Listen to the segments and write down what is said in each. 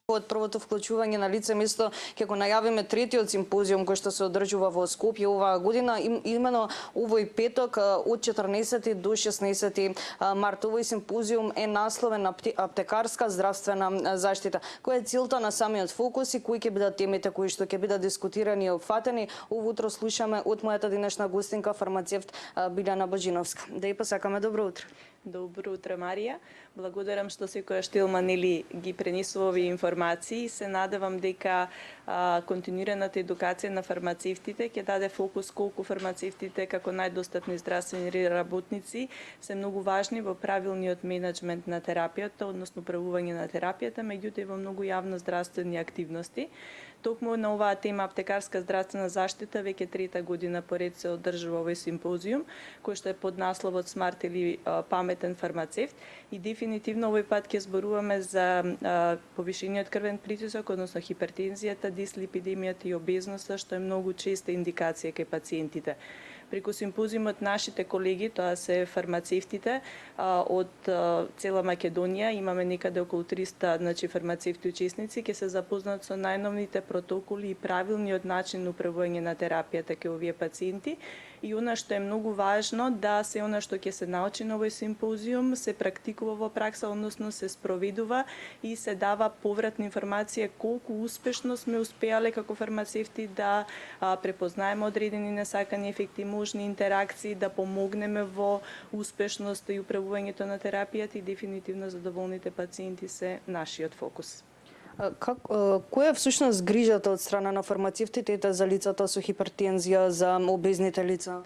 Од првото вклучување на лице место ќе го најавиме третиот симпозиум кој што се одржува во Скопје оваа година, имено овој петок од 14 до 16 март. Овој симпозиум е насловен на аптекарска здравствена заштита. Која е целта на самиот фокус и кои ќе бидат темите кои што ќе бидат дискутирани и опфатени? Ово утро слушаме од мојата денешна гостинка фармацевт Билјана Божиновска. Да ја посакаме добро утро. Добро утро, Марија. Благодарам што секоја Штилман ги пренесува овие информации и се надевам дека континуираната едукација на фармацевтите ќе даде фокус колку фармацевтите како најдостапни здравствени работници се многу важни во правилниот менеджмент на терапијата, односно правување на терапијата, меѓутоа и во многу јавно здравствени активности. Токму на оваа тема аптекарска здравствена заштита веќе трета година поред се одржува овој симпозиум, кој што е под насловот Смарт или паметен фармацевт, и дефинитивно овој пат ќе зборуваме за повишениот крвен притисок, односно хипертензијата, дислипидемијата и обезноста, што е многу честа индикација кај пациентите. Преку симпозиумот нашите колеги, тоа се фармацевтите од цела Македонија, имаме некаде околу 300 фармацевти учесници, ќе се запознаат со најновните протоколи и правилниот начин на управување на терапијата кај овие пациенти. И она што е многу важно, да се она што ќе се научи на овој симпозиум се практикува во пракса, односно се спроведува и се дава повратна информација колку успешно сме успеале како фармацевти да препознаеме одредени несакани ефекти, можни интеракции, да помогнеме во успешноста и управувањето на терапијата, и дефинитивно задоволните пациенти се нашиот фокус. Која е всушност грижата од страна на фармацевтите за лицата со хипертензија, за обезните лица?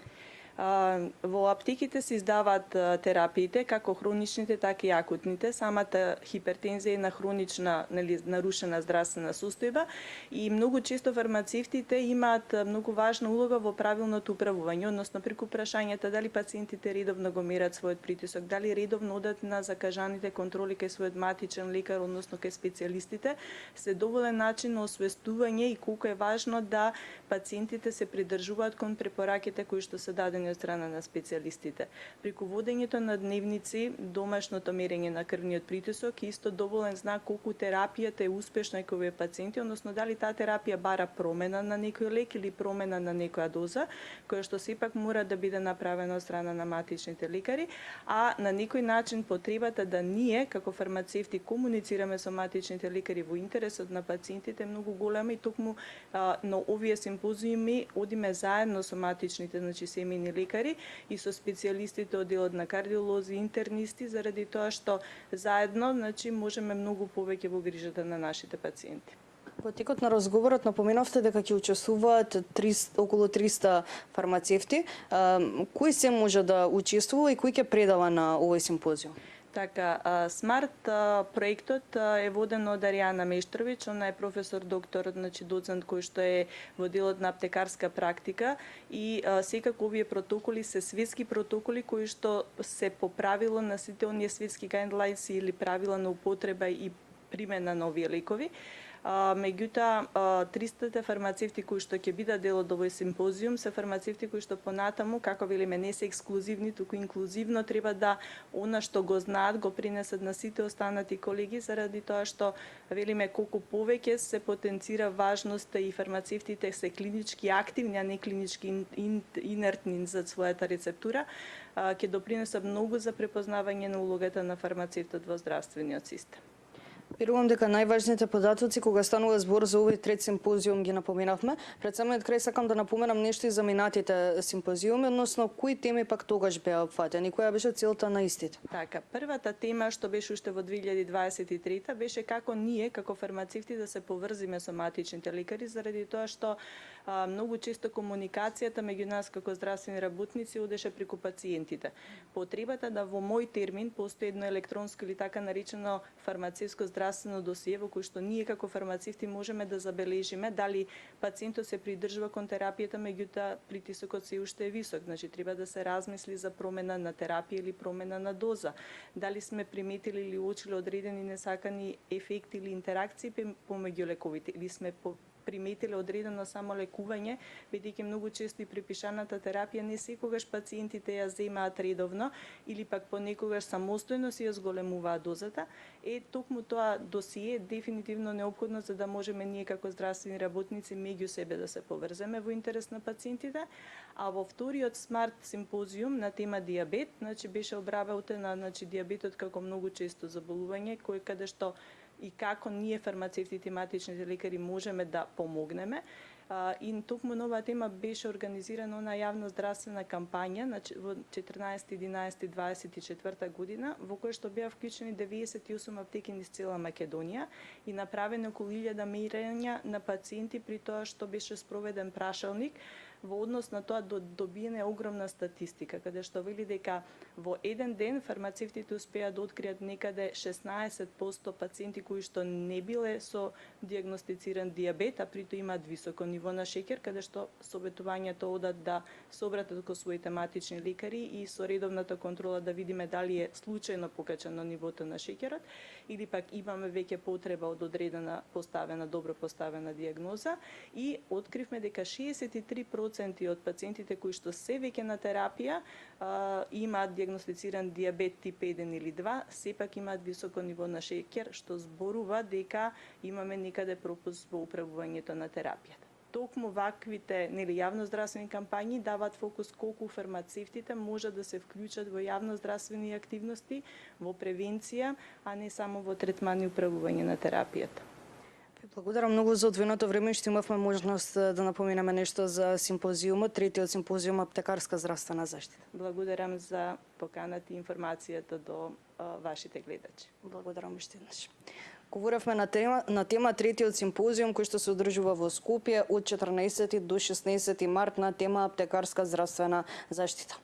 Во аптеките се издаваат терапиите, како хроничните, така и акутните. Самата хипертензија е на хронична, нарушена здравствена состојба и многу често фармацевтите имаат многу важна улога во правилното управување, односно преку прашањата дали пациентите редовно го мерат својот притисок, дали редовно одат на закажаните контроли кај својот матичен лекар, односно кај специјалистите, се доволен начин на освестување и колку е важно да пациентите се придржуваат кон препораките кои што се дадени од страна на специјалистите. Преку водењето на дневници, домашното мерење на крвниот притисок е исто доволен знак колку терапијата е успешна кај овие пациенти, односно дали таа терапија бара промена на некој лек или промена на некоја доза, која што сепак мора да биде направена од страна на матичните лекари, а на некој начин потребата да ние како фармацевти комуницираме со матичните лекари во интересот на пациентите е многу голема, и токму на овие симпозиуми одиме заедно со матичните, семејни лекари и со специјалистите од делот на кардиолози, интернисти, заради тоа што заедно можеме многу повеќе во грижата на нашите пациенти. Во текот на разговорот напоменавте дека ќе учествуваат околу 300 фармацевти. Кој се може да учествува и кој ќе предава на овој симпозиум? Така, Смарт проектот е воден од Аријана Мештровиќ, она е професор доктор, доцент кој што е во делот на аптекарска практика, и секако овие протоколи се светски протоколи кои што се по правило на сите оние светски guidelines или правила на употреба и примена на овие лекови. Меѓутоа, 300 фармацевти кои што ќе бидат дел од овој симпозиум се фармацевти кои што понатаму, како велиме, не се ексклузивни, туку инклузивно треба да она што го знаат го принесат на сите останати колеги, заради тоа што велиме колку повеќе се потенцира важноста и фармацевтите се клинички активни, а не клинички инертни за својата рецептура, ќе допринесат многу за препознавање на улогата на фармацевтот во здравствениот систем. Верувам дека најважните податоци кога станува збор за овој трет симпозиум ги напоменавме. Пред самиот крај сакам да напоменам нешто и за минатите симпозиуми, односно кои теми пак тогаш беа опфатени, која беше целта на истите? Така, првата тема што беше уште во 2023 беше како ние како фармацевти да се поврзиме со матичните лекари, заради тоа што многу често комуникацијата меѓу нас како здравствени работници одеше преку пациентите. Потребата да во мој термин постои едно електронско или така наречено фармацевско здравствено досие во кој што ние како фармацевти можеме да забележиме дали пациентот се придржува кон терапијата, меѓутоа притисокот се уште е висок, значи треба да се размисли за промена на терапија или промена на доза. Дали сме приметили или уочили одредени несакани ефекти или интеракции помеѓу лековите, или сме приметиле одредено само лекување, бидејќи многу често и припишаната терапија не секогаш пациентите ја земаат редовно или пак понекогаш самостојно си ја зголемуваат дозата, токму тоа досие е дефинитивно неопходно за да можеме ние како здравствени работници меѓу себе да се поврземе во интерес на пациентите. А во вториот смарт симпозиум на тема дијабет, беше обработена дијабетот како многу често заболување каде што и како ние фармацевти тематичните лекари можеме да помогнеме. И токму на оваа тема беше организирана на јавна здравствена кампања во 14, 11, 24 година, во која што беа вклучени 98 аптеки низ цела Македонија и направено околу 1000 мерења на пациенти, при тоа што беше спроведен прашалник во однос на тоа добиена огромна статистика, каде што вели дека во еден ден фармацевтите успеа да откријат некаде 16% пациенти кои што не биле со дијагностициран дијабет, а прито имаат високо ниво на шеќер, каде што советувањето одат да се обратат кон своји тематични лекари и со редовната контрола да видиме дали е случајно покачено нивото на шеќерот или пак имаме веќе потреба од одредена добро поставена дијагноза, и откривме дека 63% од пациентите кои што се веќе на терапија имаат дијагностициран дијабет тип 1 или 2, сепак имаат високо ниво на шеќер, што зборува дека имаме некаде пропуск во управувањето на терапијата. Токму ваквите јавноздравствени кампањи даваат фокус колку фармацевтите можат да се вклучат во јавноздравствени активности, во превенција, а не само во третман и управување на терапијата. Благодарам многу за одвоеното време, што имавме можност да напоменеме нешто за симпозиумот, третиот симпозиум Аптекарска здравствена заштита. Благодарам за поканата и информацијата до вашите гледачи. Благодарам уште еднаш. Говоревме на тема третиот симпозиум кој што се одржува во Скопје од 14 до 16 март на тема Аптекарска здравствена заштита.